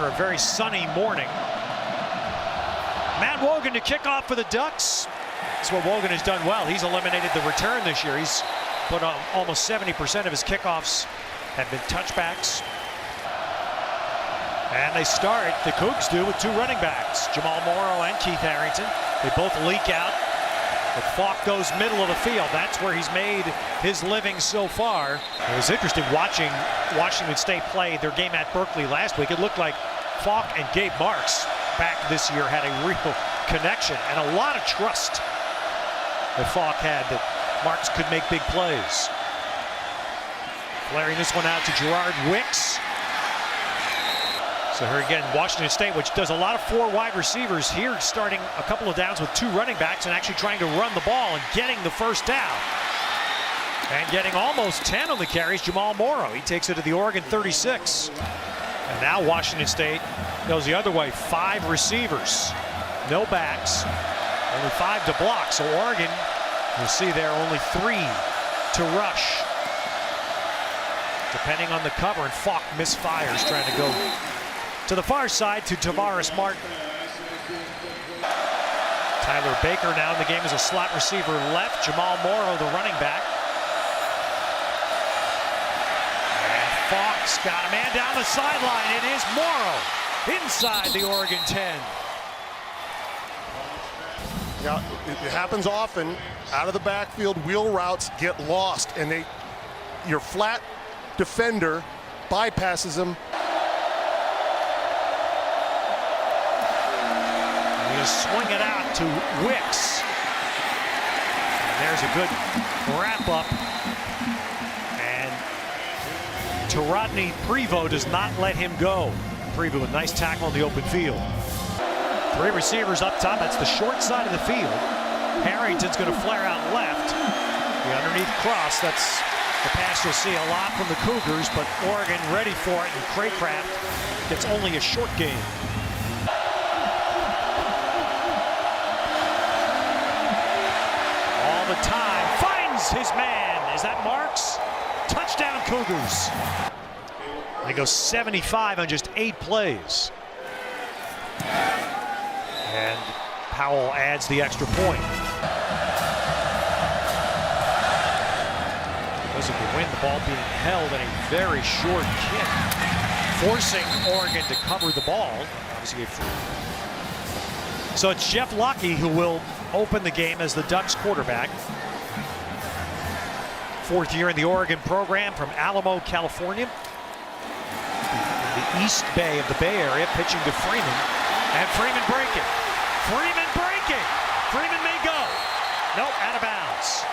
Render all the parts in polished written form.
after a very sunny morning. Matt Wogan to kick off for the Ducks. That's what Wogan has done well. He's eliminated the return this year. He's put on almost 70% of his kickoffs have been touchbacks. And they start, the Cougs do, with two running backs, Jamal Morrow and Keith Harrington. They both leak out. But Falk goes middle of the field. That's where he's made his living so far. It was interesting watching Washington State play their game at Berkeley last week. It looked like Falk and Gabe Marks back this year had a real connection and a lot of trust that Falk had that Marks could make big plays. Flaring this one out to Gerard Wicks. So here again, Washington State, which does a lot of four wide receivers here, starting a couple of downs with two running backs and actually trying to run the ball and getting the first down. And getting almost 10 on the carries, Jamal Morrow. He takes it to the Oregon 36. And now Washington State goes the other way. 5 receivers, no backs, only 5 to block. So Oregon, you'll see there, only 3 to rush. Depending on the cover, and Falk misfires trying to go to the far side to Tavares Martin. Tyler Baker now in the game as a slot receiver left. Jamal Morrow, the running back. And Falk's got a man down the sideline. It is Morrow inside the Oregon 10. Yeah, it happens often. Out of the backfield, wheel routes get lost, and your flat defender bypasses them. Swing it out to Wicks. And there's a good wrap up. And Rodney Prevost does not let him go. Prevost, a nice tackle in the open field. 3 receivers up top. That's the short side of the field. Harrington's going to flare out left. The underneath cross. That's the pass you'll see a lot from the Cougars, but Oregon ready for it, and Craycraft gets only a short gain. The time, finds his man. Is that Marks? Touchdown Cougars. They go 75 on just 8 plays. And Powell adds the extra point. Because of the wind, the ball being held in a very short kick, forcing Oregon to cover the ball. Obviously, so it's Jeff Locke who will open the game as the Ducks quarterback. 4th year in the Oregon program from Alamo, California. In the East Bay of the Bay Area, pitching to Freeman. And Freeman breaking. Freeman breaking. Freeman may go. Nope, out of bounds.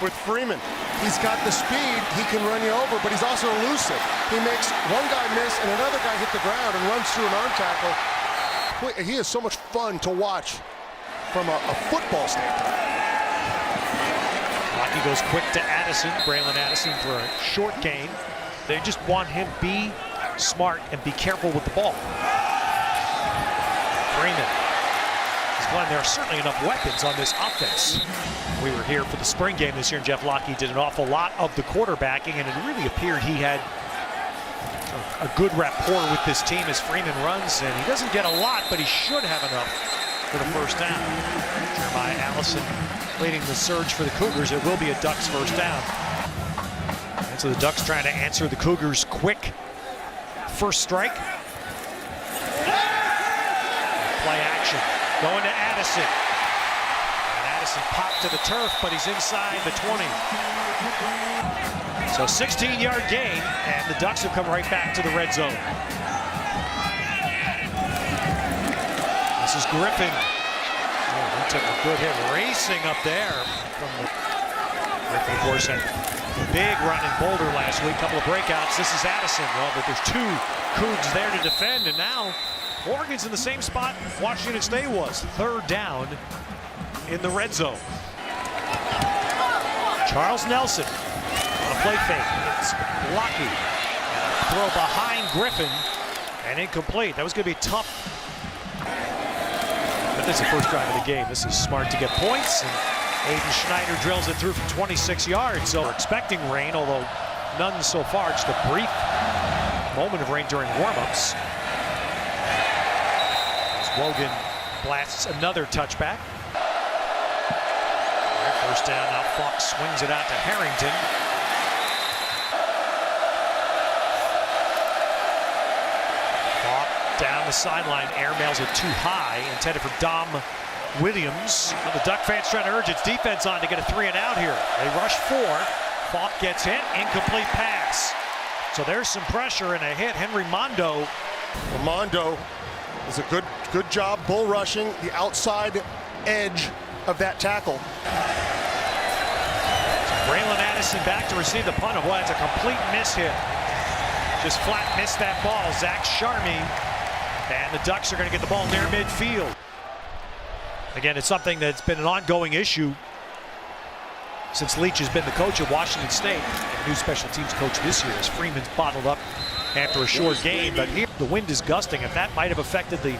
With Freeman, he's got the speed, he can run you over, but he's also elusive. He makes one guy miss and another guy hit the ground and runs through an arm tackle. He is so much fun to watch from a football standpoint. Locke goes quick to Addison, Braylon Addison, for a short gain. They just want him to be smart and be careful with the ball. Freeman. Glenn, there are certainly enough weapons on this offense. We were here for the spring game this year, and Jeff Locke did an awful lot of the quarterbacking, and it really appeared he had a good rapport with this team as Freeman runs, and he doesn't get a lot, but he should have enough for the first down. Jeremiah Allison leading the surge for the Cougars. It will be a Ducks first down. And so the Ducks trying to answer the Cougars' quick first strike. Play action. Going to Addison. And Addison popped to the turf, but he's inside the 20. So 16-yard gain, and the Ducks have come right back to the red zone. This is Griffin. Oh, he took a good hit, racing up there from the Griffin, of course, had a big run in Boulder last week, couple of breakouts. This is Addison. Well, but there's 2 Cougs there to defend, and now Oregon's in the same spot Washington State was. 3rd down in the red zone. Charles Nelson on a play fake. It's Locke. Throw behind Griffin and incomplete. That was going to be tough. But this is the first drive of the game. This is smart to get points. And Aiden Schneider drills it through from 26 yards. So we're expecting rain, although none so far. Just a brief moment of rain during warm-ups. Wogan blasts another touchback. First down, now Fox swings it out to Harrington. Fox down the sideline, airmails it too high, intended for Dom Williams. The Duck fans trying to urge its defense on to get a 3 and out here. They rush 4. Falk gets hit, incomplete pass. So there's some pressure and a hit. Henry Mondo. Mondo is a good job bull rushing the outside edge of that tackle. Braylon Addison back to receive the punt. Boy, it's a complete miss hit. Just flat missed that ball. Zach Charmy. And the Ducks are going to get the ball near midfield. Again, it's something that's been an ongoing issue since Leach has been the coach of Washington State. And new special teams coach this year as Freeman's bottled up after a short game. But here the wind is gusting, and that might have affected the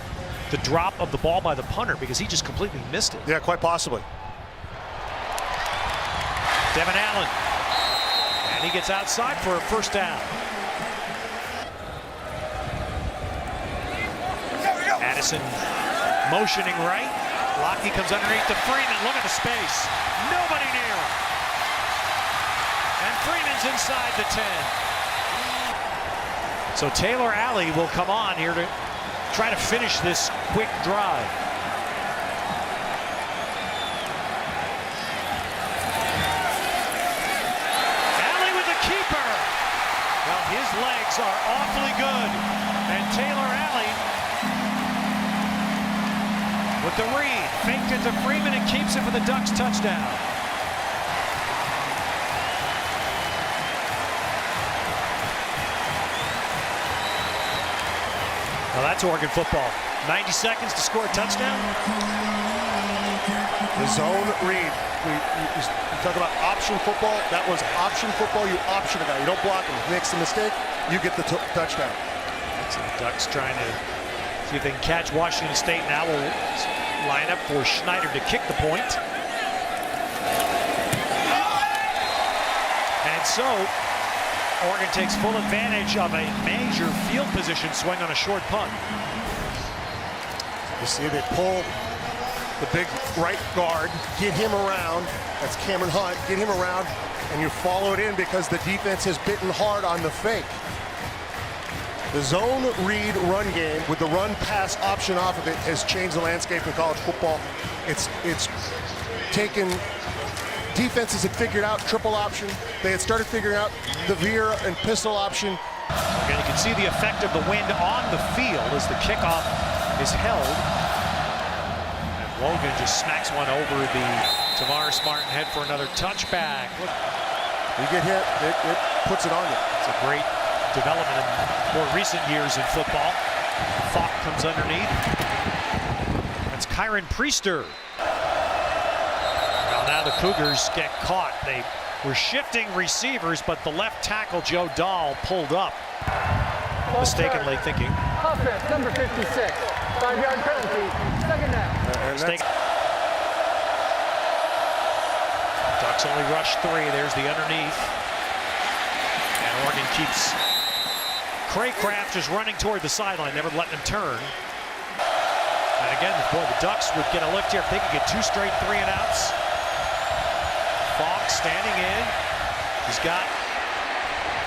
drop of the ball by the punter because he just completely missed it. Yeah, quite possibly. Devin Allen. And he gets outside for a first down. Addison motioning right. Lockie comes underneath to Freeman. Look at the space. Nobody near him. And Freeman's inside the 10. So Taylor Alley will come on here to try to finish this quick drive. Alley with the keeper. Well, his legs are awfully good. And Taylor Alley with the read, faked it to Freeman and keeps it for the Ducks touchdown. Well, that's Oregon football. 90 seconds to score a touchdown. The zone read. We talk about option football. That was option football. You option a guy. You don't block him. If he makes a mistake, you get the touchdown. So the Ducks trying to see if they can catch Washington State now. Will line up for Schneider to kick the point. And so Oregon takes full advantage of a major field position swing on a short punt. You see they pull the big right guard, get him around. That's Cameron Hunt. Get him around, and you follow it in because the defense has bitten hard on the fake. The zone read run game with the run pass option off of it has changed the landscape in college football. It's taken defenses had figured out triple option. They had started figuring out the veer and pistol option. Again, you can see the effect of the wind on the field as the kickoff is held. And Logan just smacks one over the Tavares Martin head for another touchback. Look. You get hit, it puts it on you. It's a great development in more recent years in football. Falk comes underneath. That's Kyron Priester. Well, now the Cougars get caught. They were shifting receivers, but the left tackle, Joe Dahl, pulled up. Mistakenly thinking. Offense, number 56. 5-yard penalty. Second down. Ducks only rush 3. There's the underneath. And Oregon keeps Craycraft just running toward the sideline, never letting him turn. And again, boy, the Ducks would get a lift here if they could get 2 straight 3 and outs. Fox standing in. He's got,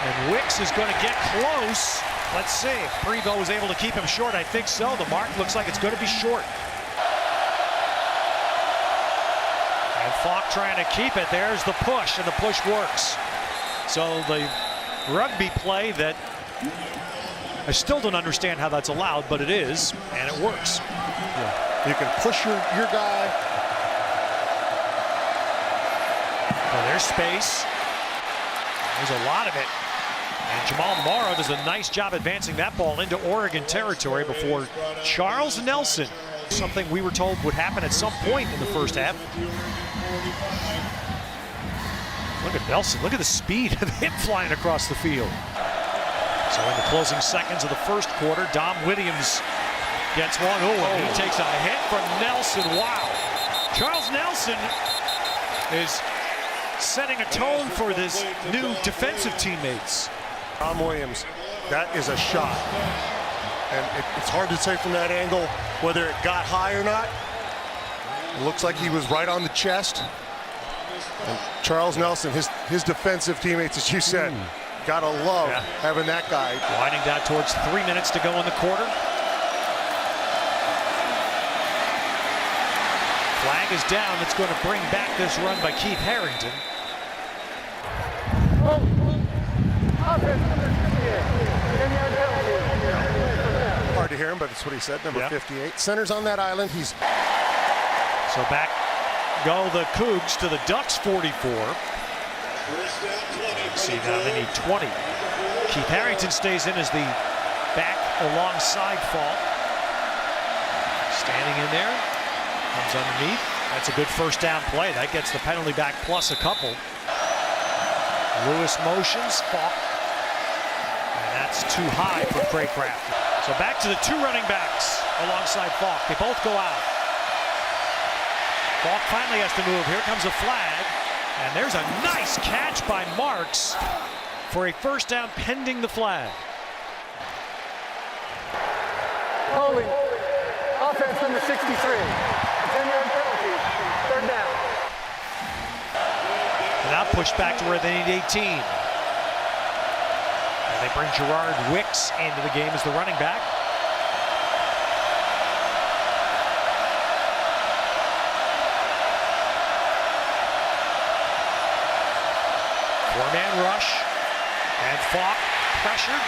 and Wicks is going to get close. Let's see if Prevost is able to keep him short. I think so. The mark looks like it's going to be short. And Falk trying to keep it. There's the push, and the push works. So the rugby play that I still don't understand how that's allowed, but it is, and it works. Yeah. You can push your guy. Well, there's space. There's a lot of it. And Jamal Morrow does a nice job advancing that ball into Oregon territory before Charles Nelson. Something we were told would happen at some point in the first half. Look at Nelson. Look at the speed of him flying across the field. So in the closing seconds of the first quarter, Dom Williams gets one. Oh, he takes a hit from Nelson. Wow. Charles Nelson is setting a tone for this new defensive teammates. Dom Williams, that is a shot. And it's hard to say from that angle whether it got high or not. It looks like he was right on the chest. And Charles Nelson, his defensive teammates, as you said, gotta love having that guy. Winding down towards 3 minutes to go in the quarter. Flag is down. That's going to bring back this run by Keith Harrington. Hard to hear him, but it's what he said, number 58. Center's on that island. He's so back go the Cougs to the Ducks 44. See now they need 20. Keith Harrington stays in as the back alongside Falk. Standing in there, comes underneath. That's a good first down play. That gets the penalty back plus a couple. Lewis motions, Falk. And that's too high for Craycraft. So back to the two running backs alongside Falk. They both go out. Falk finally has to move. Here comes a flag. And there's a nice catch by Marks for a first down pending the flag. Holding. Offense number 63. 10-yard penalty. Third down. And now pushed back to where they need 18. And they bring Gerard Wicks into the game as the running back. Four-man rush, and Falk pressured,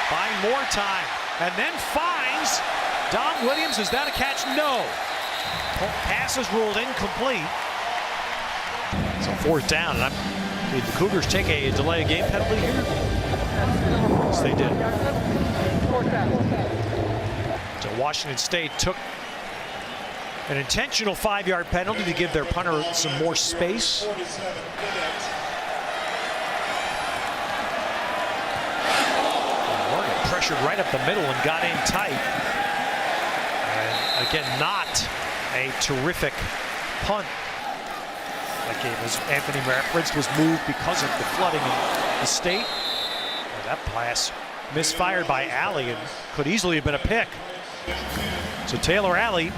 buying more time, and then finds Dom Williams. Is that a catch? No. Pass is ruled incomplete. So fourth down, and did the Cougars take a delay of game penalty here? Yes, they did. So Washington State took an intentional 5-yard penalty to give their punter some more space. Pressured right up the middle and got in tight. And again, not a terrific punt. That game, as Anthony referenced, was moved because of the flooding in the state. And that pass misfired by Alley and could easily have been a pick. So Taylor Alley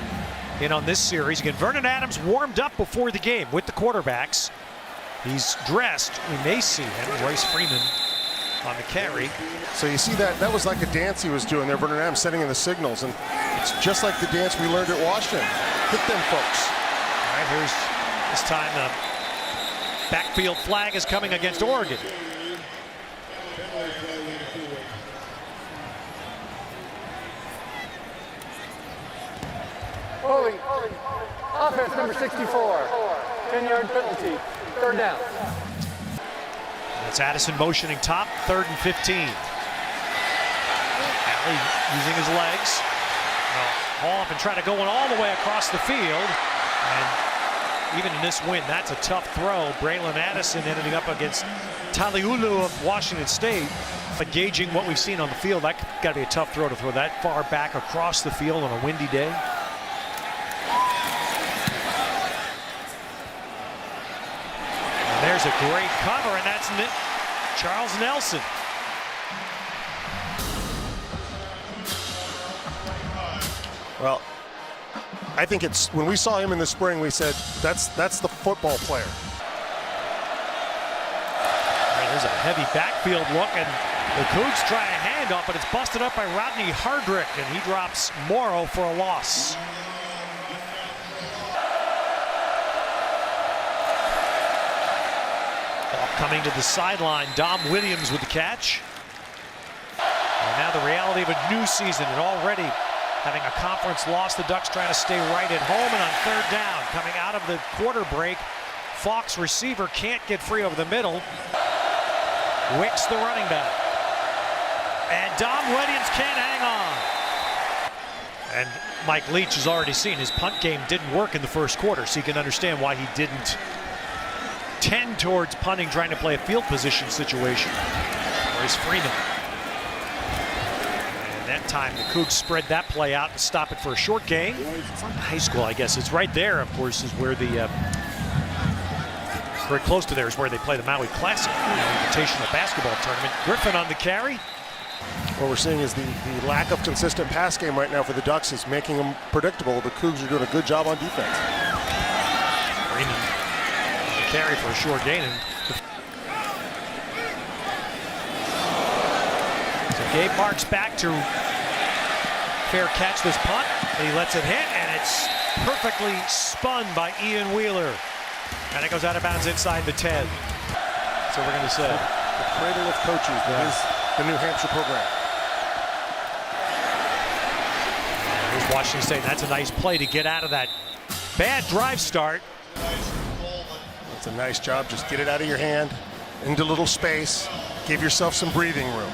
in on this series. Again, Vernon Adams warmed up before the game with the quarterbacks. He's dressed. We may see him. Royce Freeman on the carry. So you see that was like a dance he was doing there, Vernon Adams setting in the signals, and it's just like the dance we learned at Washington. Hit them folks. All right, here's this time the backfield flag is coming against Oregon. Holding. Offense number 64. 10-yard penalty. Third down. That's Addison motioning top, 3rd and 15. Alley using his legs. Haul up and try to go all the way across the field. And even in this win, that's a tough throw. Braylon Addison ending up against Taliulu of Washington State. But gauging what we've seen on the field, that got to be a tough throw to throw that far back across the field on a windy day. There's a great cover, and that's Charles Nelson. Well, I think it's when we saw him in the spring, we said that's the football player. Right, there's a heavy backfield look, and the Cougs try a handoff, but it's busted up by Rodney Hardrick, and he drops Morrow for a loss. Coming to the sideline, Dom Williams with the catch. And now the reality of a new season, and already having a conference loss, the Ducks trying to stay right at home. And on third down, coming out of the quarter break, Fox receiver can't get free over the middle. Wicks the running back. And Dom Williams can't hang on. And Mike Leach has already seen his punt game didn't work in the first quarter, so you can understand why he didn't tend towards punting, trying to play a field position situation. Royce Freeman. And that time the Cougs spread that play out and stop it for a short gain. It's on high school, I guess. It's right there, of course, is where the very close to there is where they play the Maui Classic, the Invitational Basketball Tournament. Griffin on the carry. What we're seeing is the lack of consistent pass game right now for the Ducks is making them predictable. The Cougs are doing a good job on defense. Freeman carry for a short gain. So Gabe Marks back to fair catch this punt. He lets it hit, and it's perfectly spun by Ian Wheeler. And it goes out of bounds inside the 10. So we're going to say the cradle of coaches that is the New Hampshire program. Here's Washington State. That's a nice play to get out of that bad drive start. It's a nice job. Just get it out of your hand into little space. Give yourself some breathing room.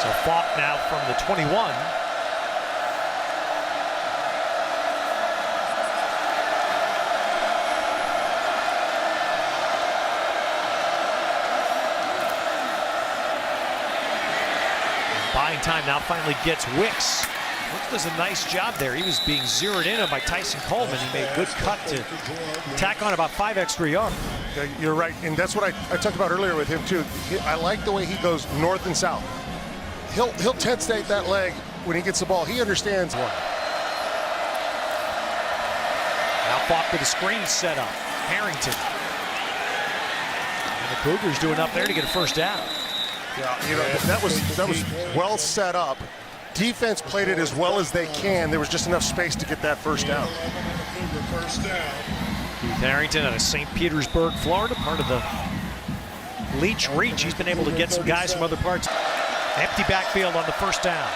So Falk now from the 21. Buying time now finally gets Wicks. Wicks does a nice job there. He was being zeroed in on by Tyson Coleman. He made a good cut to tack on about 5 extra yards. You're right, and that's what I talked about earlier with him too. I like the way he goes north and south. He'll tensionate that leg when he gets the ball. He understands one. Now Falk with a screen set up. Harrington. And the Cougars doing up there to get a first down. Yeah, you know, that was well set up. Defense played it as well as they can. There was just enough space to get that first down. Keith Harrington out of St. Petersburg, Florida, part of the Leach Reach. He's been able to get some guys from other parts. Empty backfield on the first down.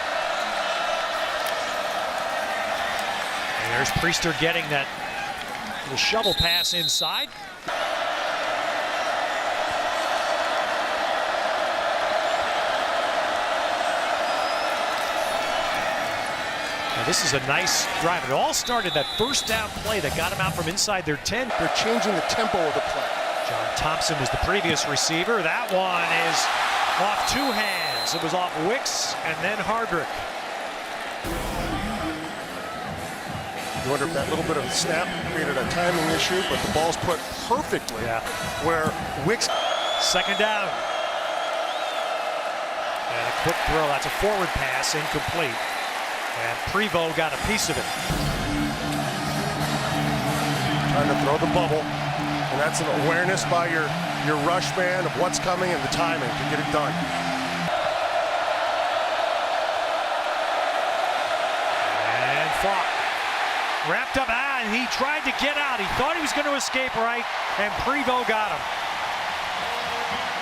And there's Priester getting that little shovel pass inside. This is a nice drive. It all started that first down play that got him out from inside their 10. They're changing the tempo of the play. John Thompson was the previous receiver. That one is off 2 hands. It was off Wicks and then Hardrick. You wonder if that little bit of snap created a timing issue, but the ball's put perfectly where Wicks. Second down. And a quick throw. That's a forward pass, incomplete. And Prevost got a piece of it. Trying to throw the bubble. And that's an awareness by your rush man of what's coming and the timing to get it done. And Falk wrapped up. And he tried to get out. He thought he was going to escape right, and Prevost got him.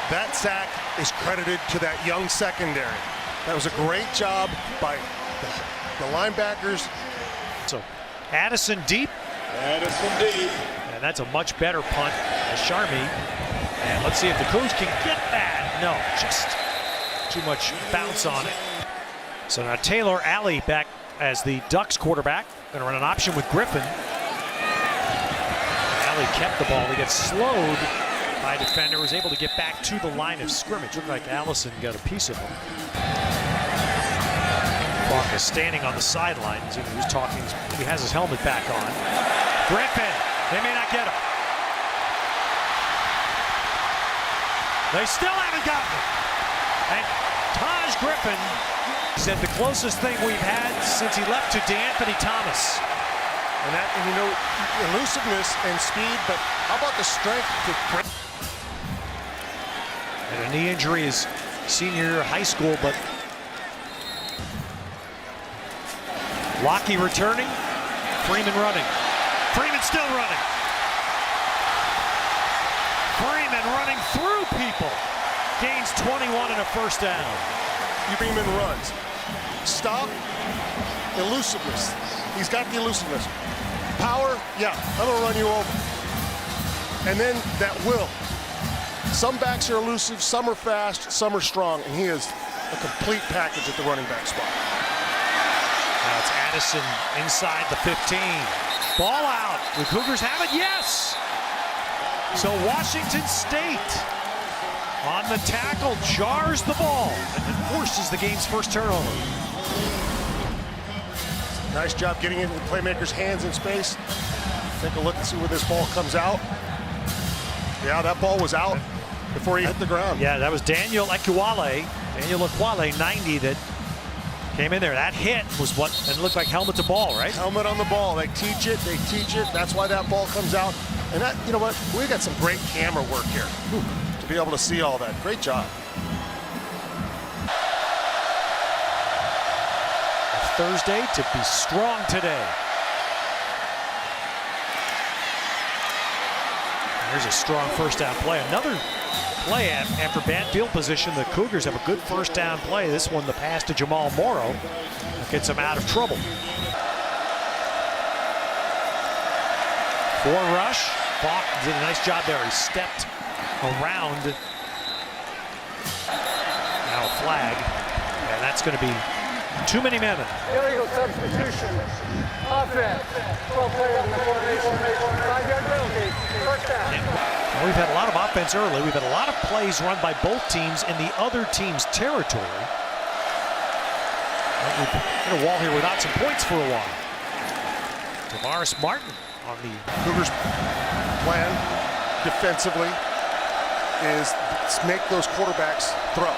That sack is credited to that young secondary. That was a great job by the linebackers. So Addison deep. And that's a much better punt as Charmy. And let's see if the Cougs can get that. No, just too much bounce on it. So now Taylor Alley back as the Ducks quarterback. Going to run an option with Griffin. Alley kept the ball. He gets slowed by a defender. Was able to get back to the line of scrimmage. Looked like Allison got a piece of him. Falk is standing on the sidelines. He was talking. He has his helmet back on. Griffin. They may not get him. They still haven't gotten him. And Taj Griffin said the closest thing we've had since he left to DeAnthony Thomas. And you know, elusiveness and speed, but how about the strength to break? And a knee injury is senior year of high school, but Lockie returning, Freeman running. Freeman still running. Freeman running through people. Gains 21 and a first down. Freeman runs. Stop. Elusiveness. He's got the elusiveness. Power, yeah, I'm gonna run you over. And then that will. Some backs are elusive, some are fast, some are strong, and he is a complete package at the running back spot. Now it's Addison inside the 15. Ball out. The Cougars have it, yes! So Washington State on the tackle jars the ball and forces the game's first turnover. Nice job getting into the playmaker's hands in space. Take a look and see where this ball comes out. Yeah, that ball was out before he hit the ground. Yeah, that was Daniel Ekuwale. Daniel Laquale, 90, that came in there. That hit was what, and it looked like helmet to ball, right? Helmet on the ball. They teach it. That's why that ball comes out. And that, you know what? We got some great camera work here to be able to see all that. Great job. Thursday to be strong today. There's a strong first down play. Another play after bad field position. The Cougars have a good first down play. This one, the pass to Jamal Morrow, gets them out of trouble. 4 rush. Falk did a nice job there. He stepped around. Now a flag, and that's going to be too many men. Illegal substitution. Offense. 12 players in the formation. 5-yard penalty. First down. Well, we've had a lot of offense early. We've had a lot of plays run by both teams in the other team's territory. Well, we've hit a wall here without some points for a while. Tavares Martin on the Cougars' plan defensively is make those quarterbacks throw.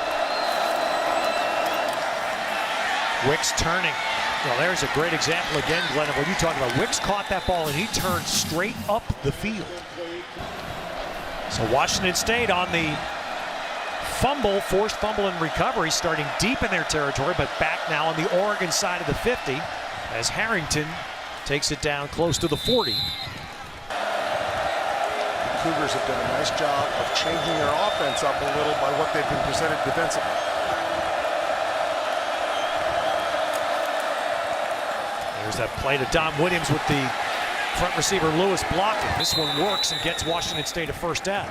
Wicks turning. Well, there's a great example again, Glenn, of what you talking about. Wicks caught that ball and he turned straight up the field. So Washington State on the fumble, forced fumble and recovery, starting deep in their territory, but back now on the Oregon side of the 50 as Harrington takes it down close to the 40. The Cougars have done a nice job of changing their offense up a little by what they've been presented defensively. There's that play to Don Williams with the front receiver Lewis blocking. This one works and gets Washington State a first down.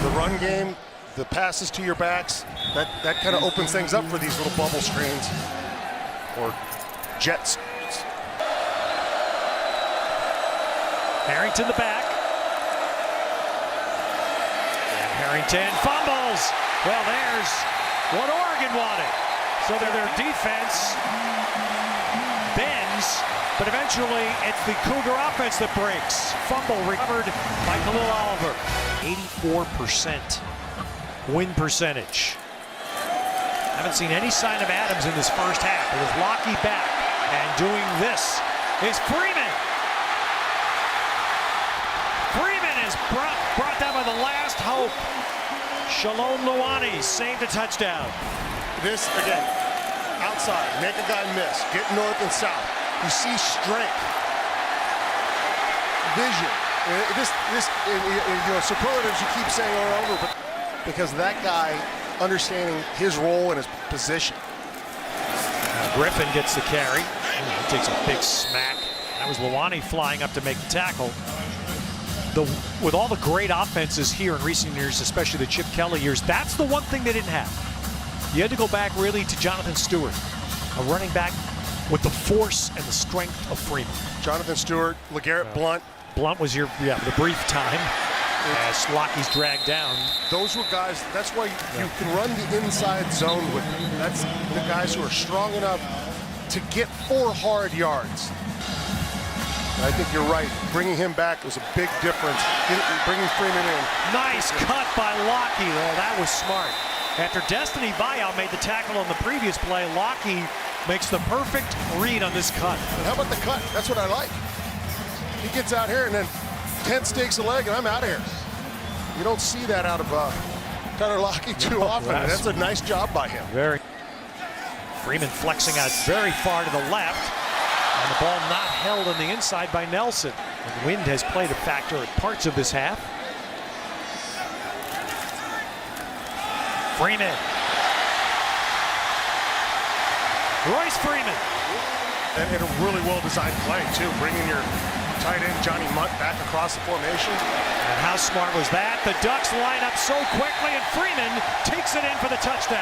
The run game, the passes to your backs, that kind of opens things up for these little bubble screens or jets. Harrington the back. And Harrington fumbles. Well, there's what Oregon wanted. So their defense bends, but eventually it's the Cougar offense that breaks. Fumble recovered by Khalil Oliver. 84% win percentage. Haven't seen any sign of Adams in this first half. It was Lockie back, and doing this is Freeman. Freeman is brought down by the last hope. Shalom Luani saved a touchdown. This, again, outside, make a guy miss, get north and south. You see strength, vision. Superlatives you keep saying over and over, but because that guy understanding his role and his position. Griffin gets the carry. He takes a big smack. That was Luani flying up to make the tackle. With all the great offenses here in recent years, especially the Chip Kelly years, that's the one thing they didn't have. You had to go back really to Jonathan Stewart, a running back with the force and the strength of Freeman. Jonathan Stewart, LeGarrette Blount. Blount was the brief time as Lockie's dragged down. Those were guys, that's why you can run the inside zone with them. That's the guys who are strong enough to get 4 hard yards. I think you're right. Bringing him back was a big difference. Bringing Freeman in. Nice cut by Lockie, though. That was smart. After Destiny Bayou made the tackle on the previous play, Lockie makes the perfect read on this cut. And how about the cut? That's what I like. He gets out here and then 10 stakes a leg and I'm out of here. You don't see that out of Tyler Lockie too often. And that's a nice job by him. Very. Freeman flexing out very far to the left. And the ball not held on the inside by Nelson. And the wind has played a factor at parts of this half. Freeman. Royce Freeman. And a really well-designed play, too. Bringing your tight end, Johnny Mutt, back across the formation. And how smart was that? The Ducks line up so quickly, and Freeman takes it in for the touchdown.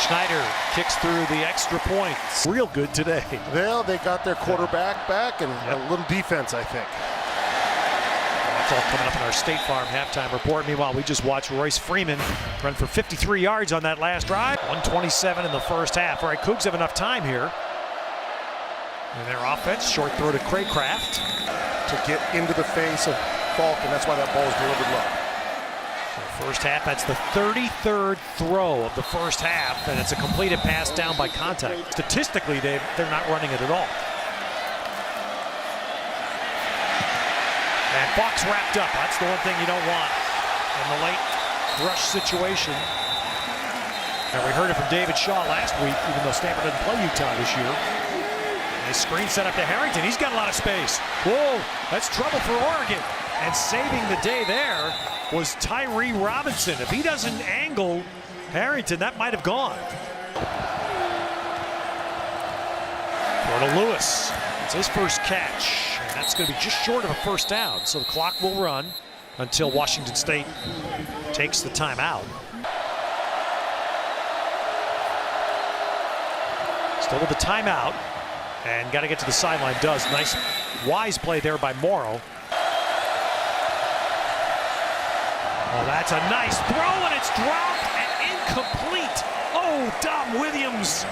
Schneider kicks through the extra points. Real good today. Well, they got their quarterback back and a little defense, I think. That's all coming up in our State Farm halftime report. Meanwhile, we just watched Royce Freeman run for 53 yards on that last drive. 1:27 in the first half. All right, Cougs have enough time here. And their offense, short throw to Craycraft. To get into the face of Falk, and that's why that ball is delivered low. First half, that's the 33rd throw of the first half, and it's a completed pass down by contact. Statistically, they're not running it at all. And Falk's wrapped up. That's the one thing you don't want in the late rush situation. And we heard it from David Shaw last week, even though Stanford doesn't play Utah this year. And his screen set up to Harrington. He's got a lot of space. Whoa, that's trouble for Oregon. And saving the day there was Tyree Robinson. If he doesn't angle Harrington, that might have gone. Throw to Lewis. It's his first catch. And that's going to be just short of a first down. So the clock will run until Washington State takes the timeout. Still with the timeout. And got to get to the sideline. Does. Nice, wise play there by Morrow. Oh, that's a nice throw, and it's dropped and incomplete. Oh, Dom Williams.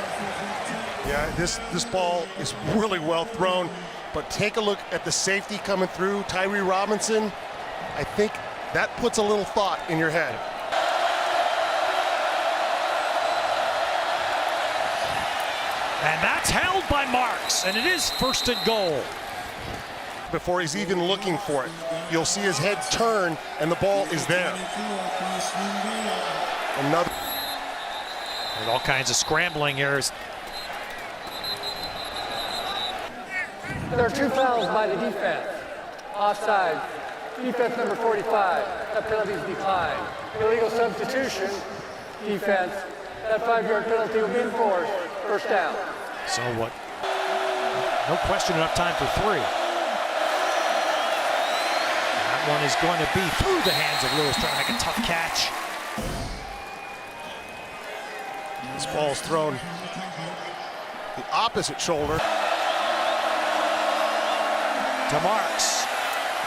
Yeah, this ball is really well thrown, but take a look at the safety coming through, Tyree Robinson. I think that puts a little thought in your head. And that's held by Marks, and it is first and goal. Before he's even looking for it, you'll see his head turn, and the ball is there. Another. And all kinds of scrambling here. There are 2 fouls by the defense. Offside. Defense number 45. That penalty is declined. Illegal substitution. Defense. That 5-yard penalty will be enforced. First down. So what? No question, enough time for 3. That one is going to be through the hands of Lewis, trying to make a tough catch. This ball's thrown the opposite shoulder. To Marks.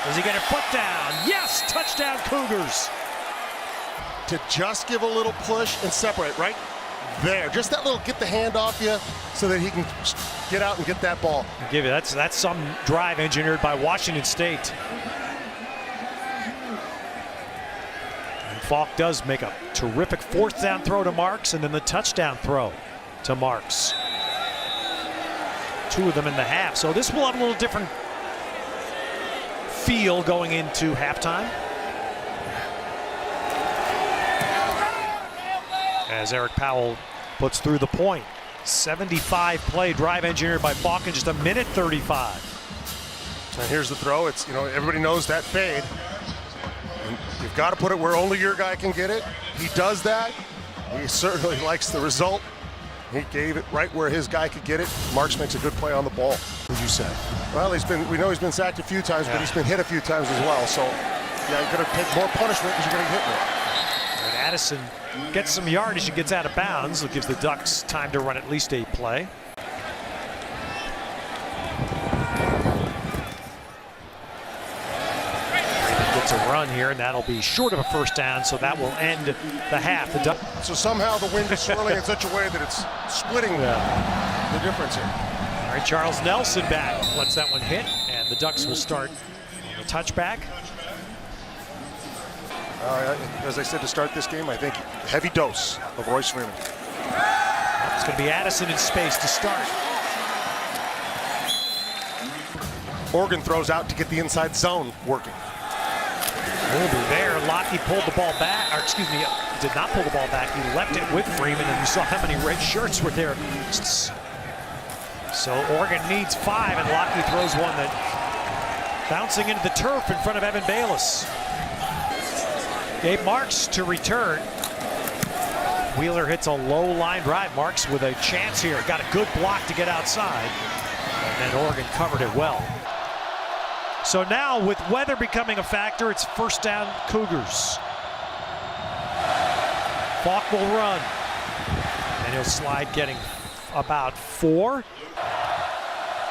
Does he get a foot down? Yes! Touchdown Cougars! To just give a little push and separate right there. Just that little get the hand off you so that he can get out and get that ball. I'll give you, that's some drive engineered by Washington State. And Falk does make a terrific 4th down throw to Marks, and then the touchdown throw to Marks. 2 of them in the half. So this will have a little different feel going into halftime. As Eric Powell puts through the point. 75 play drive engineered by Falk in just 1:35. And here's the throw. It's, everybody knows that fade. And you've got to put it where only your guy can get it. He does that. He certainly likes the result. He gave it right where his guy could get it. Marks makes a good play on the ball. Would you say? Well, we know he's been sacked a few times, but he's been hit a few times as well. So, yeah, you're going to take more punishment because you're going to get hit more. And Addison gets some yardage as he gets out of bounds. It gives the Ducks time to run at least a play. Gets a run here, and that'll be short of a first down, so that will end the half. So somehow the wind is swirling in such a way that it's splitting the difference here. All right, Charles Nelson back. Lets that one hit, and the Ducks will start on the touchback. As I said to start this game, I think heavy dose of Royce Freeman. It's going to be Addison in space to start. Oregon throws out to get the inside zone working. There, Lockie pulled the ball back, or excuse me, did not pull the ball back. He left it with Freeman, and you saw how many red shirts were there. So Oregon needs 5, and Lockie throws one that bouncing into the turf in front of Evan Bayless. Gabe Marks to return. Wheeler hits a low line drive. Marks with a chance here. Got a good block to get outside. And then Oregon covered it well. So now with weather becoming a factor, it's first down Cougars. Falk will run. And he'll slide getting about 4.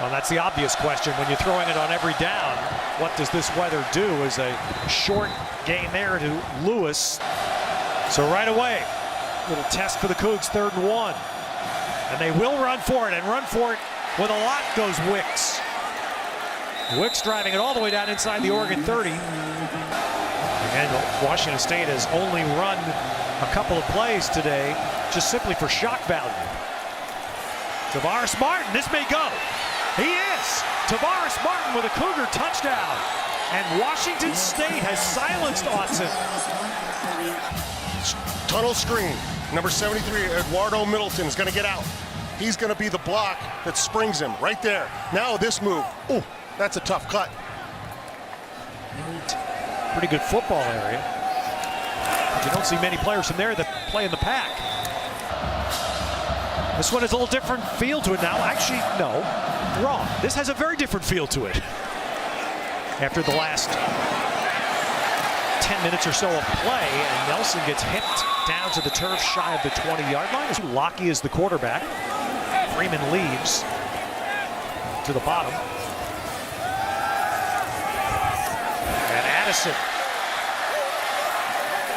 Well, that's the obvious question. When you're throwing it on every down, what does this weather do? Is a short gain there to Lewis. So right away, little test for the Cougs, 3rd and 1. And they will run for it, and run for it with a lot goes Wicks. Wicks driving it all the way down inside the Oregon 30. And Washington State has only run a couple of plays today just simply for shock value. Tavares Martin, this may go. He is. Tavares Martin with a Cougar touchdown. And Washington State has silenced Autzen. Tunnel screen. Number 73, Eduardo Middleton is going to get out. He's going to be the block that springs him right there. Now this move. Ooh, that's a tough cut. Pretty good football area. But you don't see many players from there that play in the pack. This one has a little different feel to it now. Actually, no, wrong. This has a very different feel to it. After the last 10 minutes or so of play, and Nelson gets hit down to the turf shy of the 20-yard line. Lockie is the quarterback. Freeman leaves to the bottom. And Addison,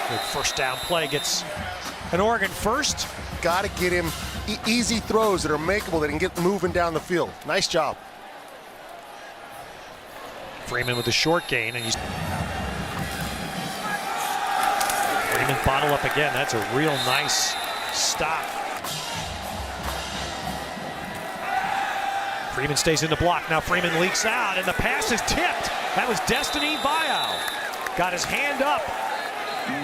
good first down play, gets an Oregon first. Got to get him easy throws that are makeable that can get moving down the field. Nice job. Freeman with a short gain, and he's Freeman bottle up again. That's a real nice stop. Freeman stays in the block. Now Freeman leaks out, and the pass is tipped. That was Destiny Vial. Got his hand up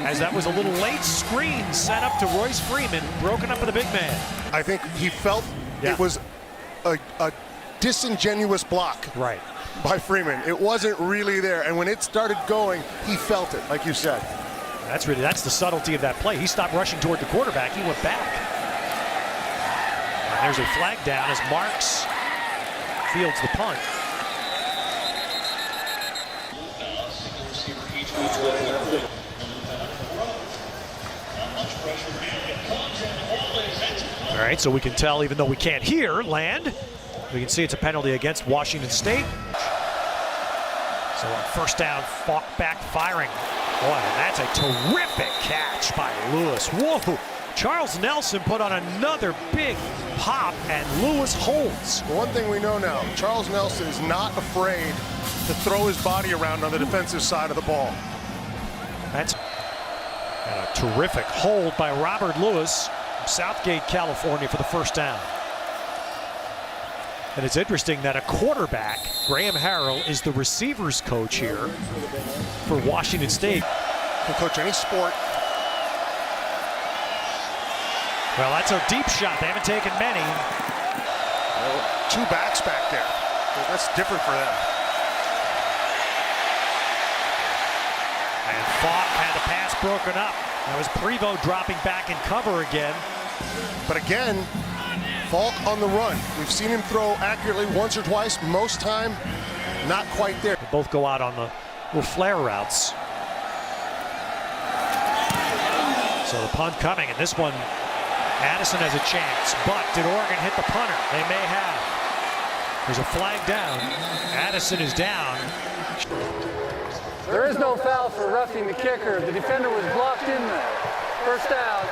as that was a little late screen set up to Royce Freeman, broken up by the big man. I think he felt it was a disingenuous block. Right. By Freeman. It wasn't really there, and when it started going, he felt it, like you said. That's the subtlety of that play. He stopped rushing toward the quarterback. He went back. And there's a flag down as Marks fields the punt. All right, so we can tell, even though we can't hear Land, we can see it's a penalty against Washington State. So on first down, Falk back firing. Boy, and that's a terrific catch by Lewis. Whoa! Charles Nelson put on another big pop, and Lewis holds. One thing we know now, Charles Nelson is not afraid to throw his body around on the defensive side of the ball. That's a terrific hold by Robert Lewis from Southgate, California for the first down. And it's interesting that a quarterback, Graham Harrell, is the receivers coach here for Washington State. Can coach any sport. Well, that's a deep shot. They haven't taken many. Two backs back there. That's different for them. And Falk had the pass broken up. That was Prevost dropping back in cover again. But again, Falk on the run. We've seen him throw accurately once or twice. Most time, not quite there. They both go out on the little flare routes. So the punt coming, and this one, Addison has a chance. But did Oregon hit the punter? They may have. There's a flag down. Addison is down. There is no foul for roughing the kicker. The defender was blocked in there. First down,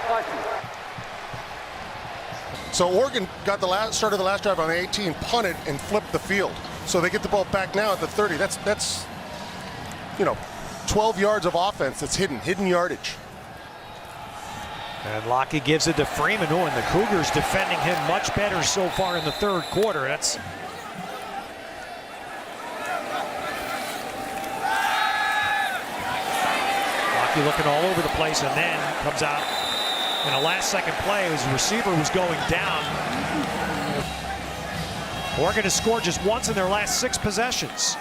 Washington. So Oregon got started the last drive on the 18, punted and flipped the field. So they get the ball back now at the 30. That's 12 yards of offense that's hidden yardage. And Lockie gives it to Freeman. Oh, and the Cougars defending him much better so far in the third quarter. That's Lockie looking all over the place, and then comes out in a last-second play as the receiver was going down. Oregon has scored just once in their last 6 possessions.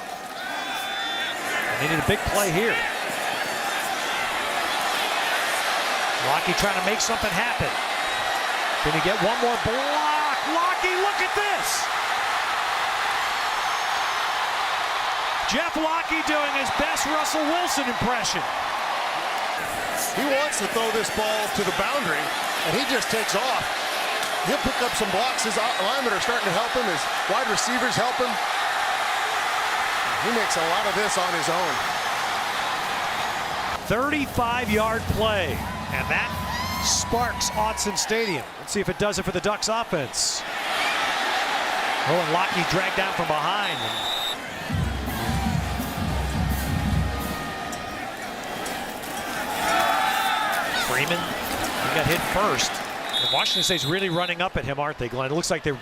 They need a big play here. Lockie trying to make something happen. Can he get one more block? Lockie, look at this! Jeff Lockie doing his best Russell Wilson impression. He wants to throw this ball to the boundary, and he just takes off. He'll pick up some blocks. His linemen are starting to help him. His wide receivers help him. He makes a lot of this on his own. 35-yard play, and that sparks Autzen Stadium. Let's see if it does it for the Ducks offense. Oh, and Lockie dragged down from behind. Freeman, he got hit first. And Washington State's really running up at him, aren't they, Glenn? It looks like they're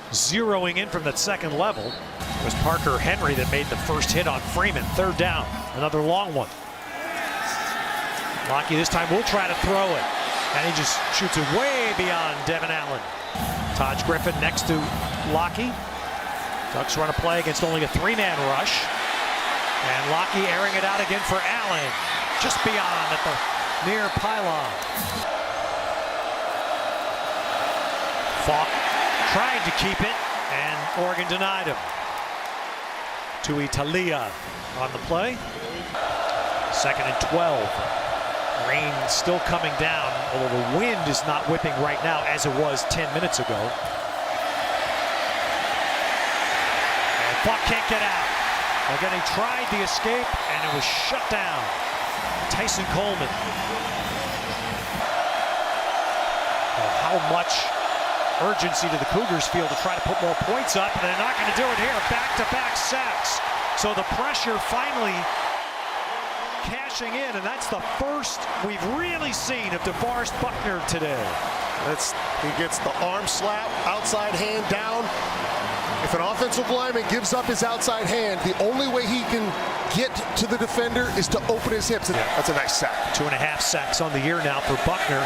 zeroing in from that second level. It was Parker Henry that made the first hit on Freeman. Third down, another long one. Lockie this time will try to throw it. And he just shoots it way beyond Devin Allen. Taj Griffin next to Lockie. Ducks run a play against only a three-man rush. And Lockie airing it out again for Allen. Just beyond at the near pylon. Falk tried to keep it, and Oregon denied him. Tui Talia on the play. 2nd and 12. Rain still coming down, although the wind is not whipping right now as it was 10 minutes ago. And Falk can't get out. Again, he tried the escape, and it was shut down. Tyson Coleman. Oh, how much urgency do the Cougars feel to try to put more points up, and they're not going to do it here. Back-to-back sacks. So the pressure finally cashing in, and that's the first we've really seen of DeForest Buckner today. He gets the arm slap, outside hand down. If an offensive lineman gives up his outside hand, the only way he can get to the defender is to open his hips. That's a nice sack. 2.5 sacks on the year now for Buckner.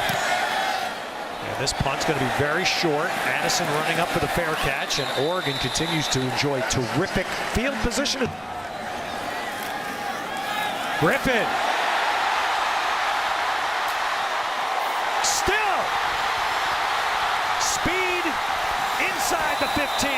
And this punt's going to be very short. Addison running up for the fair catch, and Oregon continues to enjoy terrific field position. Griffin. Still. Speed inside the 15.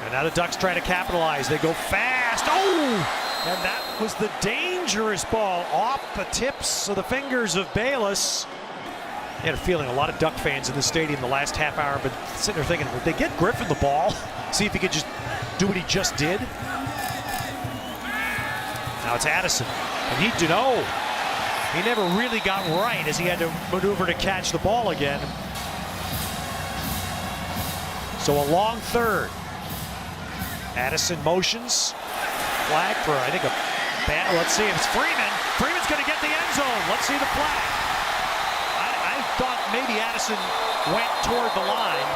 And now the Ducks try to capitalize. They go fast. Oh! And that was the dangerous ball off the tips of the fingers of Bayless. I had a feeling a lot of Duck fans in the stadium the last half hour have been sitting there thinking, would they get Griffin the ball? See if he could just do what he just did. Now it's Addison. And he never really got right as he had to maneuver to catch the ball again. So a long third. Addison motions. Flag for, I think, a bad. Let's see if it's Freeman. Freeman's going to get the end zone. Let's see the flag. I thought maybe Addison went toward the line.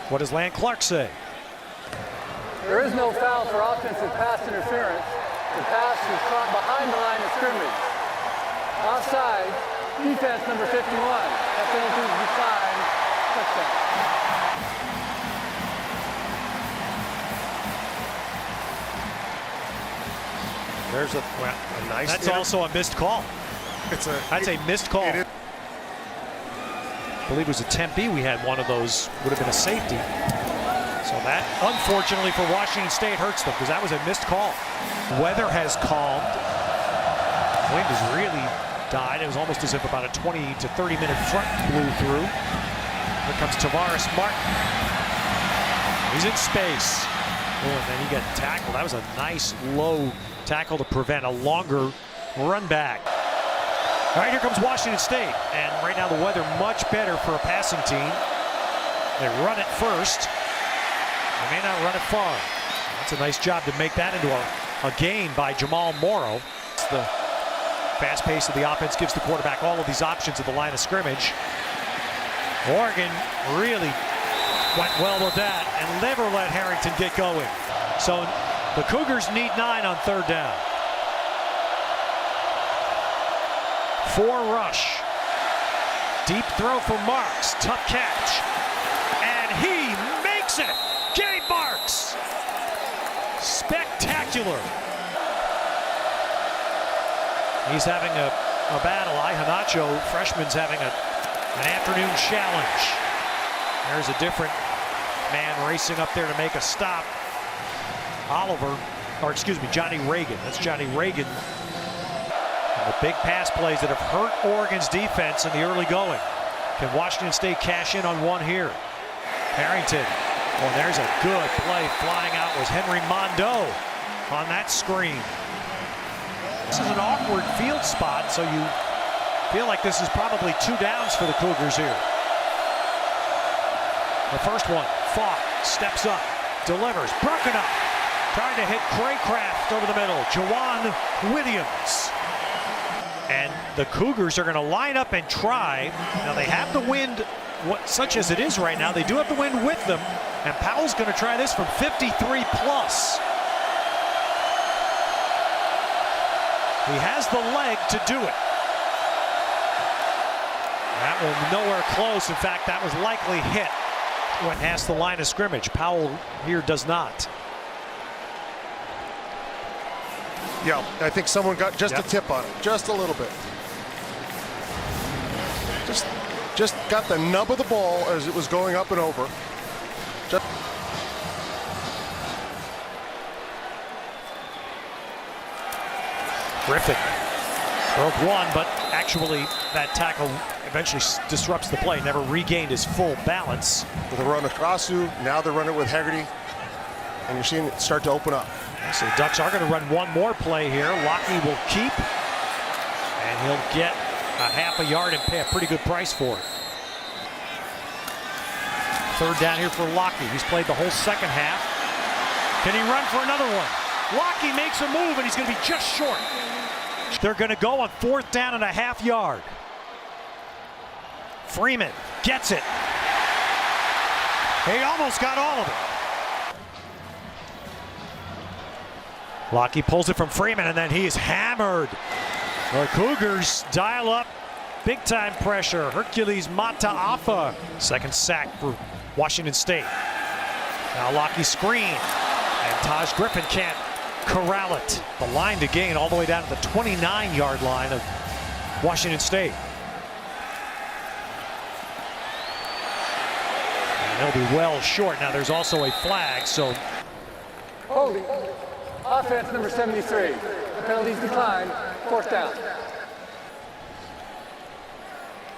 What does Land Clark say? There is no foul for offensive pass interference. The pass was caught behind the line of scrimmage. Offside, defense number 51. That penalty is declined. Touchdown. There's a nice. That's also a missed call. That's a missed call. I believe it was a Tempe. We had one of those. Would have been a safety. So that, unfortunately for Washington State, hurts them because that was a missed call. Weather has calmed. Wind has really died. It was almost as if about a 20 to 30 minute front blew through. Here comes Tavares Martin. He's in space. Oh, and then he got tackled. That was a nice low tackle to prevent a longer run back. All right, here comes Washington State. And right now the weather much better for a passing team. They run it first. They may not run it far. That's a nice job to make that into a gain by Jamal Morrow. The fast pace of the offense gives the quarterback all of these options at the line of scrimmage. Oregon really went well with that and never let Harrington get going. So the Cougars need 9 on third down. 4 rush. Deep throw for Marks. Tough catch. And he makes it. Gabe Marks. Spectacular. He's having a battle. Ihanacho, freshman's having an afternoon challenge. There's a different man racing up there to make a stop. Johnny Reagan. That's Johnny Reagan. And the big pass plays that have hurt Oregon's defense in the early going. Can Washington State cash in on one here? Harrington. Oh, there's a good play. Flying out was Henry Mondo on that screen. This is an awkward field spot, so you feel like this is probably 2 downs for the Cougars here. The first one, Falk steps up, delivers, broken up. Trying to hit Craycraft over the middle. Jawan Williams. And the Cougars are going to line up and try. Now they have the wind, such as it is right now. They do have the wind with them. And Powell's going to try this from 53 plus. He has the leg to do it. That one nowhere close. In fact, that was likely hit when past the line of scrimmage. Powell here does not. Yeah, I think someone got just a tip on it, just a little bit. Just got the nub of the ball as it was going up and over. Griffin broke one, but actually that tackle eventually disrupts the play. Never regained his full balance. With a run across you, now they're running with Hegarty, and you're seeing it start to open up. So the Ducks are going to run one more play here. Lockheed will keep, and he'll get a half a yard and pay a pretty good price for it. Third down here for Lockheed. He's played the whole second half. Can he run for another one? Lockheed makes a move, and he's going to be just short. They're going to go on 4th down and a half yard. Freeman gets it. He almost got all of it. Lockheed pulls it from Freeman, and then he is hammered. The Cougars dial up big-time pressure. Hercules Mataafa, second sack for Washington State. Now Lockheed screen, and Taj Griffin can't corral it. The line to gain all the way down to the 29-yard line of Washington State. And they'll be well short. Now there's also a flag, so. Holding. Offense number 73. The penalties decline. 4th down.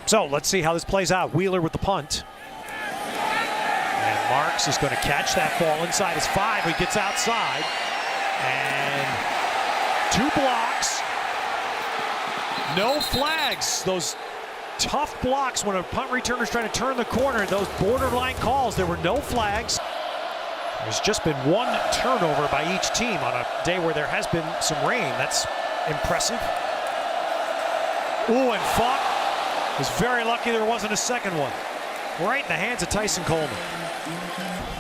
So let's see how this plays out. Wheeler with the punt. And Marks is going to catch that ball inside his 5. He gets outside. And 2 blocks. No flags. Those tough blocks when a punt returner is trying to turn the corner. Those borderline calls. There were no flags. There's just been 1 turnover by each team on a day where there has been some rain. That's impressive. Ooh, and Falk was very lucky there wasn't a second one. Right in the hands of Tyson Coleman.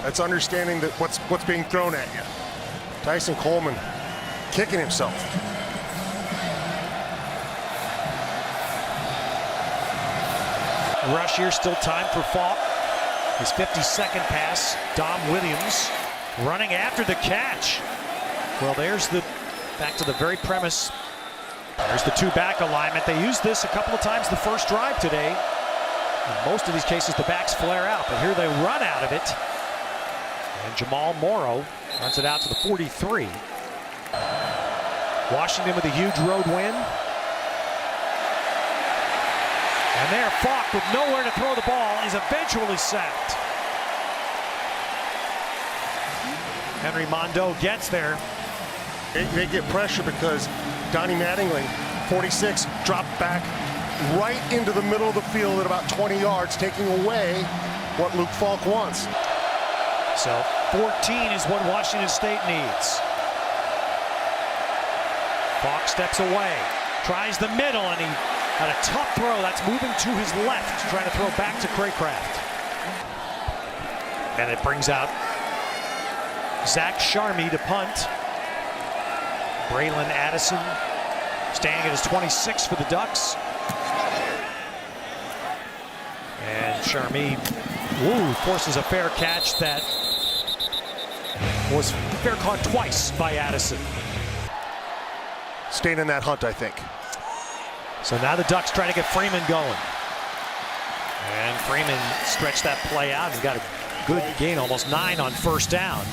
That's understanding that what's being thrown at you. Tyson Coleman kicking himself. Rush here, still time for Falk. His 52nd pass, Dom Williams running after the catch. Well, there's back to the very premise. There's the 2-back alignment. They used this a couple of times the first drive today. In most of these cases, the backs flare out, but here they run out of it. And Jamal Morrow runs it out to the 43. Washington with a huge road win. And there, Falk with nowhere to throw the ball is eventually sacked. Henry Mondo gets there. They get pressure because Donnie Mattingly, 46, dropped back right into the middle of the field at about 20 yards, taking away what Luke Falk wants. So 14 is what Washington State needs. Falk steps away, tries the middle, and he had a tough throw. That's moving to his left, trying to throw back to Craycraft. And it brings out Zach Sharmy to punt. Braylon Addison standing at his 26 for the Ducks. And Sharmy forces a fair catch that was fair caught twice by Addison. Staying in that hunt, I think. So now the Ducks try to get Freeman going. And Freeman stretched that play out and got a good gain, almost 9 on 1st down.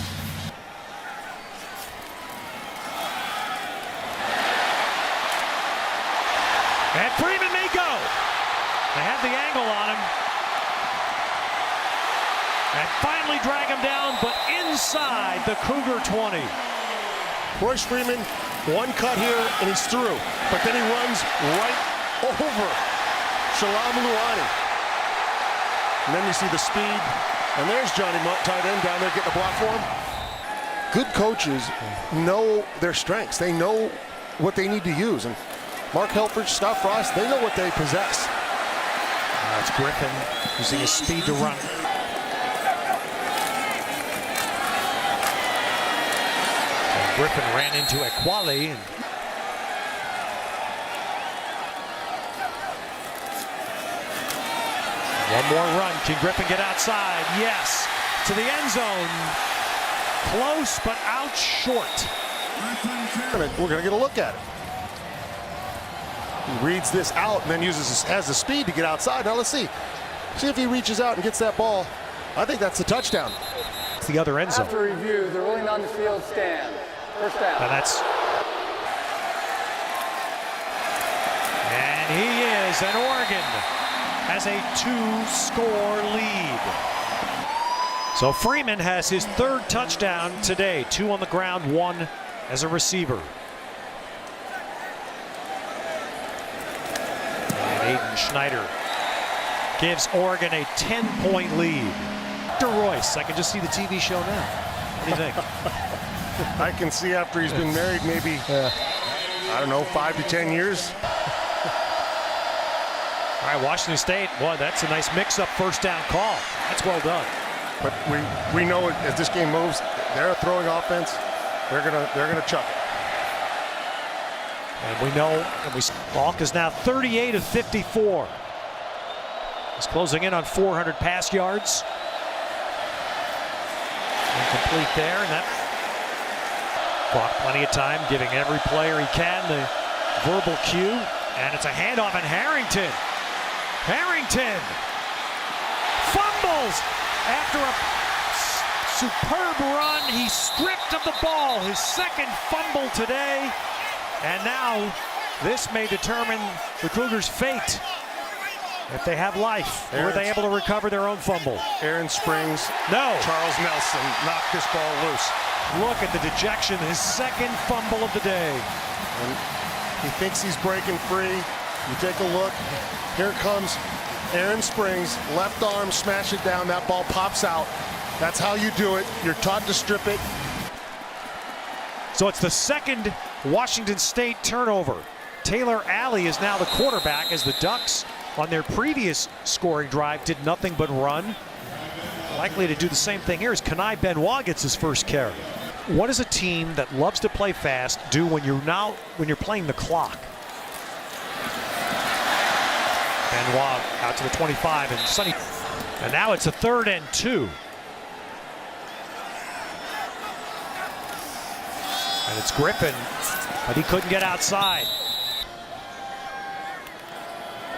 And Freeman may go. They have the angle on him. And finally drag him down, but inside the Cougar 20. Royce Freeman, 1 cut here, and he's through. But then he runs right over Shalom Luani. And then you see the speed. And there's Johnny Mutt, tight end, down there getting a block for him. good coaches know their strengths. They know what they need to use. And Mark Helfrich, Scott Frost, they know what they possess. It's Griffin using his speed to run. And Griffin ran into Equali. And one more run. Can Griffin get outside? Yes. To the end zone. Close, but out short. We're going to get a look at it. He reads this out and then has the speed to get outside. Now let's see. See if he reaches out and gets that ball. I think that's the touchdown. It's the other end zone. After review, the ruling on the field stand. First down. And he is, and Oregon has a 2-score lead. So Freeman has his 3rd touchdown today. 2 on the ground, 1 as a receiver. And Aiden Schneider gives Oregon a 10-point lead. Dr. Royce, I can just see the TV show now. What do you think? I can see after he's been married maybe, I don't know, 5 to 10 years. All right, Washington State, boy, that's a nice mix-up first down call. That's well done. But we know as this game moves, they're a throwing offense. They're gonna chuck it. And we know Falk is now 38 of 54. He's closing in on 400 pass yards. Incomplete there, and that clock plenty of time, giving every player he can the verbal cue. And it's a handoff, and Harrington fumbles after a superb run. He's stripped of the ball, his 2nd fumble today. And now this may determine the Cougars' fate. If they have life, were they able to recover their own fumble? Aaron Springs, no. Charles Nelson knocked this ball loose. Look at the dejection, his 2nd fumble of the day. And he thinks he's breaking free. You take a look. Here comes Aaron Springs, left arm, smash it down. That ball pops out. That's how you do it. You're taught to strip it. So it's the 2nd Washington State turnover. Taylor Alley is now the quarterback, as the Ducks on their previous scoring drive did nothing but run. Likely to do the same thing here as Kenai Benoit gets his first carry. What does a team that loves to play fast do when you're playing the clock? Benoit out to the 25, and Sonny. And now it's a 3rd and 2. And it's Griffin, but he couldn't get outside.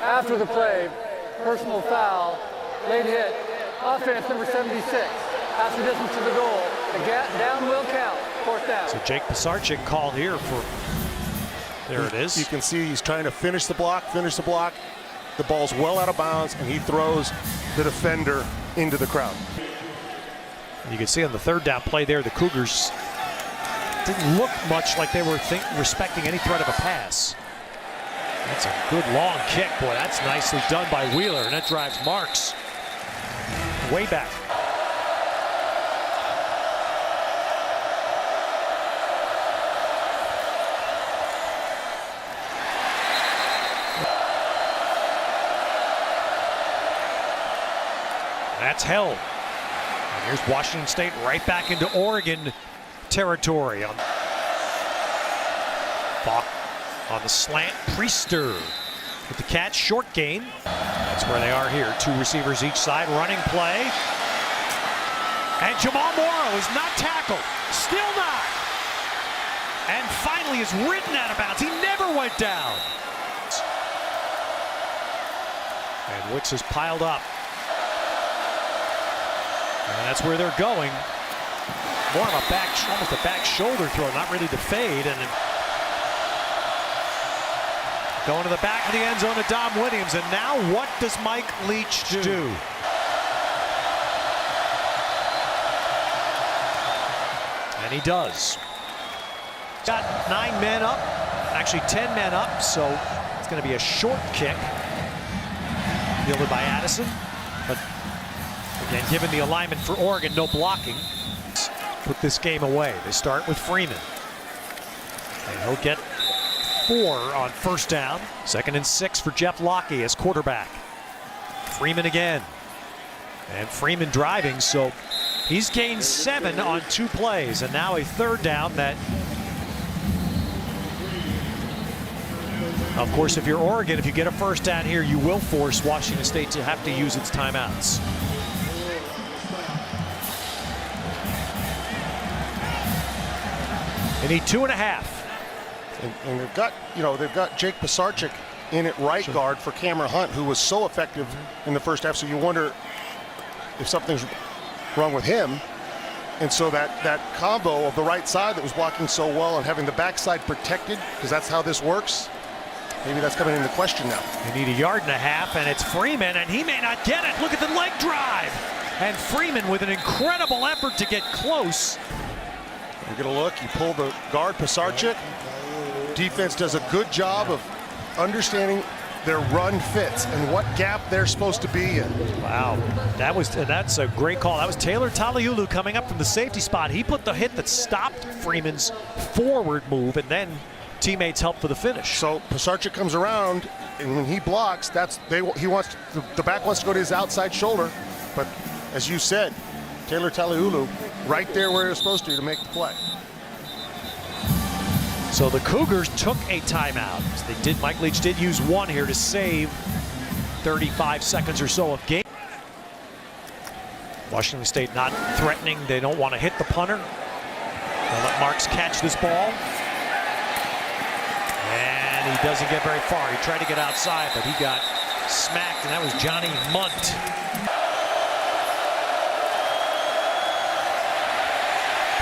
After the play, personal foul, late hit, offense number 76. After distance to the goal, the down will count, 4th down. So Jake Pisarcik called here for, there it is. You can see he's trying to finish the block. The ball's well out of bounds, and he throws the defender into the crowd. You can see on the 3rd down play there, the Cougars didn't look much like they were respecting any threat of a pass. That's a good long kick. Boy, that's nicely done by Wheeler, and that drives Marks way back. That's held. And here's Washington State right back into Oregon territory. Falk on the slant. Priester with the catch, short gain. That's where they are here. 2 receivers each side, running play. And Jamal Morrow is not tackled. Still not. And finally is ridden out of bounds. He never went down. And Wicks is piled up. And that's where they're going. More of a almost a back shoulder throw, not ready to fade. And going to the back of the end zone to Dom Williams. And now what does Mike Leach do? And he does. Got 9 men up, actually 10 men up, so it's going to be a short kick fielded by Addison. But again, given the alignment for Oregon, no blocking. put this game away. They start with Freeman. And he'll get 4 on first down. 2nd and 6 for Jeff Locke as quarterback. Freeman again. And Freeman driving, so he's gained 7 on 2 plays. And now a 3rd down that, of course, if you're Oregon, if you get a first down here, you will force Washington State to have to use its timeouts. They need 2.5. And they've got Jake Pisarcik in at right guard for Cameron Hunt, who was so effective in the first half. So you wonder if something's wrong with him. And so that combo of the right side that was blocking so well and having the backside protected, because that's how this works, maybe that's coming into question now. They need 1.5 yards, and it's Freeman, and he may not get it. Look at the leg drive. And Freeman with an incredible effort to get close. You get a look, you pull the guard, Pisarcik. Defense does a good job of understanding their run fits and what gap they're supposed to be in. Wow, that's a great call. That was Taylor Taliulu coming up from the safety spot. He put the hit that stopped Freeman's forward move, and then teammates help for the finish. So Pisarcik comes around, and when he blocks, he wants the back wants to go to his outside shoulder, but as you said, Taylor Taliulu right there where he was supposed to make the play. So the Cougars took a timeout. Mike Leach did use one here to save 35 seconds or so of game. Washington State not threatening. They don't want to hit the punter. They'll let Marks catch this ball. And he doesn't get very far. He tried to get outside, but he got smacked, and that was Johnny Munt.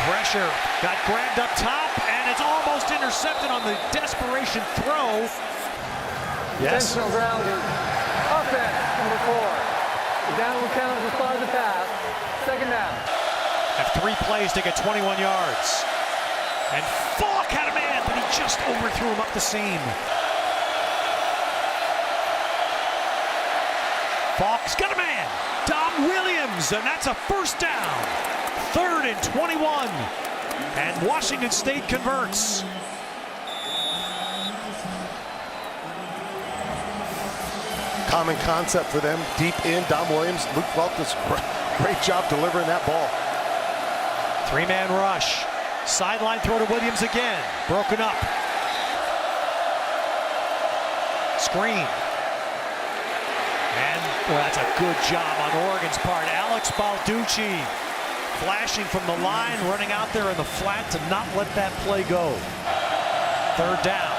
Pressure got grabbed up top, and it's almost intercepted on the desperation throw. Yes. Intentional grounding. Offense, number 4. The down will count as a positive pass. 2nd down. Have 3 plays to get 21 yards. And Falk had a man, but he just overthrew him up the seam. Falk's got a man. Dom Williams, and that's a first down. 3rd and 21, and Washington State converts. Common concept for them, deep in. Dom Williams, Luke Falk does a great job delivering that ball. 3-man rush. Sideline throw to Williams again. Broken up. Screen. And well, that's a good job on Oregon's part. Alex Balducci flashing from the line, running out there in the flat to not let that play go. 3rd down.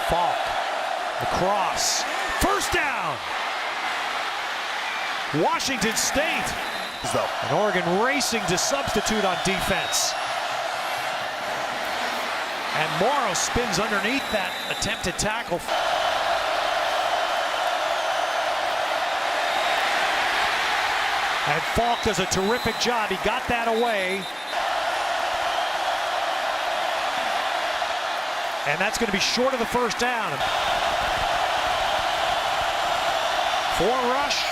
Falk. Across. First down. Washington State. And Oregon racing to substitute on defense. And Morrow spins underneath that attempted tackle. And Falk does a terrific job. He got that away. And that's going to be short of the first down. 4 rush.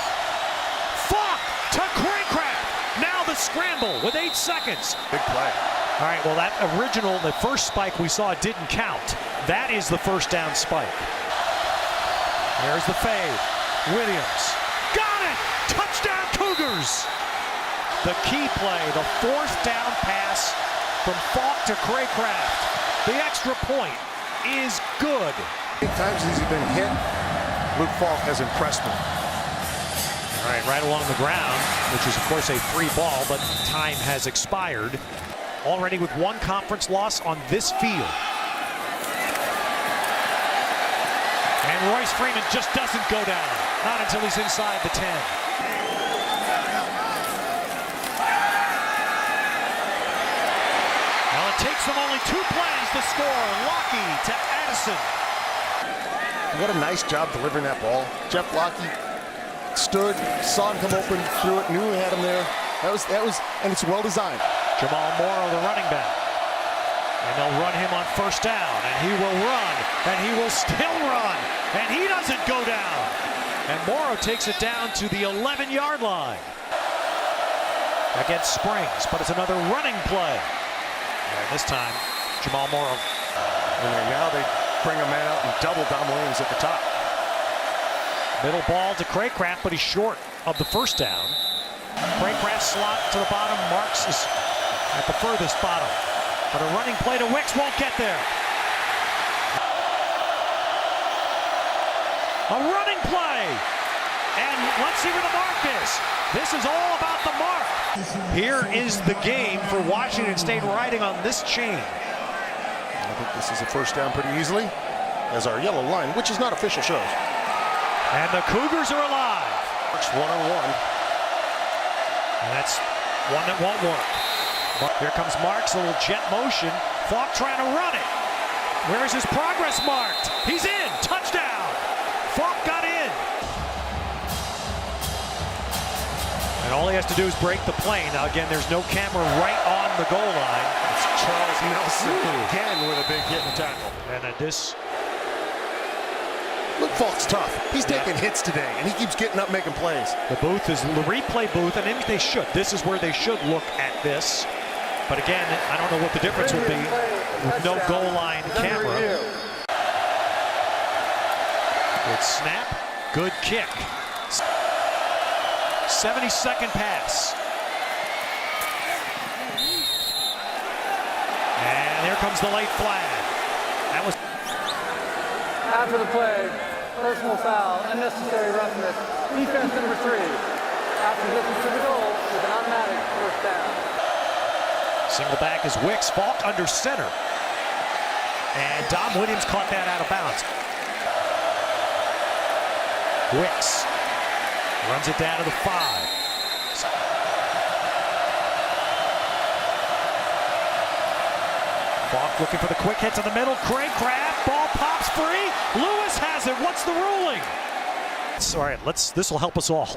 Falk to Craycraft. Now the scramble with 8 seconds. Big play. All right, well, the first spike we saw didn't count. That is the first down spike. There's the fade. Williams. Got it! Touchdown Cougars! The key play, the 4th down pass from Falk to Craycraft. The extra point is good. 8 times has he been hit. Luke Falk has impressed me. All right along the ground, which is of course a free ball, but time has expired. Already with 1 conference loss on this field. And Royce Freeman just doesn't go down. Not until he's inside the 10. Well, it takes them only 2 plays to score. Locke to Addison. What a nice job delivering that ball. Jeff Locke stood, saw him come open, threw it, knew he had him there. That was, and it's well designed. Jamal Morrow, the running back. And they'll run him on first down, and he will run, and he will still run, and he doesn't go down. And Morrow takes it down to the 11-yard line. against Springs, but it's another running play. And this time, Jamal Morrow. And then now they bring a man out and double Dom Williams at the top. Middle ball to Craycraft, but he's short of the first down. Craycraft slot to the bottom. Marks is at the furthest bottom. But a running play to Wicks won't get there. A running play. And let's see where the mark is. This is all about the mark. Here is the game for Washington State riding on this chain. I think this is a first down pretty easily, as our yellow line, which is not official, shows. And the Cougars are alive. Works one-on-one. And that's one that won't work. Here comes Marks, a little jet motion. Falk trying to run it. Where is his progress marked? He's in. Touchdown. Falk got in. And all he has to do is break the plane. Now, again, there's no camera right on the goal line. It's Charles Nelson again with a big hit and tackle. And at this, look, Falk's tough. He's taking hits today, and he keeps getting up making plays. the booth is the replay booth, and I think they should. This is where they should look at this. But again, I don't know what the difference would be with no goal line camera. Good snap, good kick. 72nd pass. And here comes the late flag. That was After the play, personal foul, unnecessary roughness, defense number 3. After distance to the goal with an automatic first down. single back is Wicks. Falk under center. And Dom Williams caught that out of bounds. Wicks runs it down to the 5. Falk looking for the quick hit to the middle. Craycraft, ball pops free. Lewis has it. What's the ruling? All right, this will help us all.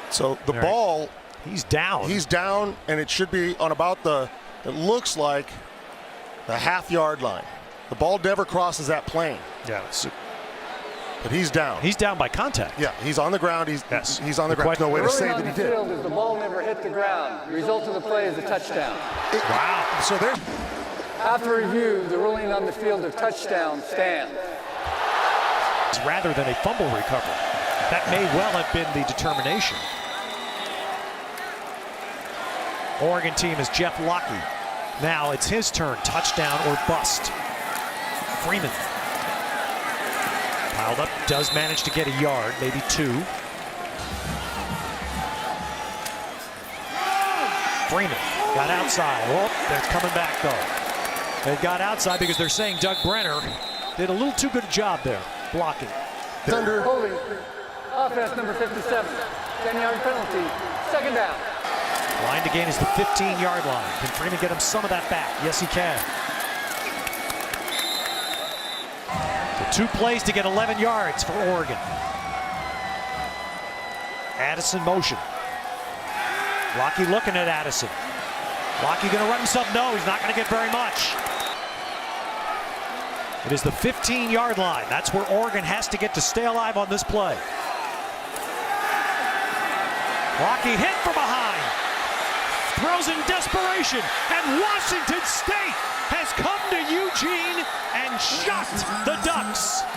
So the ball, he's down. He's down, and it should be on about it looks like the half-yard line. The ball never crosses that plane. Yeah. But he's down. He's down by contact. Yeah, he's on the ground. He's on the ground. No way to say that he did. The ball never hit the ground. The result of the play is a touchdown. Wow. So there. After review, the ruling on the field of touchdown stands. Rather than a fumble recovery. That may well have been the determination. Oregon team is Jeff Locke. Now it's his turn. Touchdown or bust. Freeman. Piled up, does manage to get a yard, maybe 2. Freeman got outside. Oh, they're coming back though. They got outside because they're saying Doug Brenner did a little too good a job there, blocking. Thunder. Holding. Offense number 57. 10-yard penalty. Second down. Line to gain is the 15-yard line. Can Freeman get him some of that back? Yes, he can. So 2 plays to get 11 yards for Oregon. Addison motion. Locke looking at Addison. Locke going to run himself? No, he's not going to get very much. It is the 15-yard line. That's where Oregon has to get to stay alive on this play. Locke hit from behind. Throws in desperation. And Washington State has come to Eugene and shut the Ducks.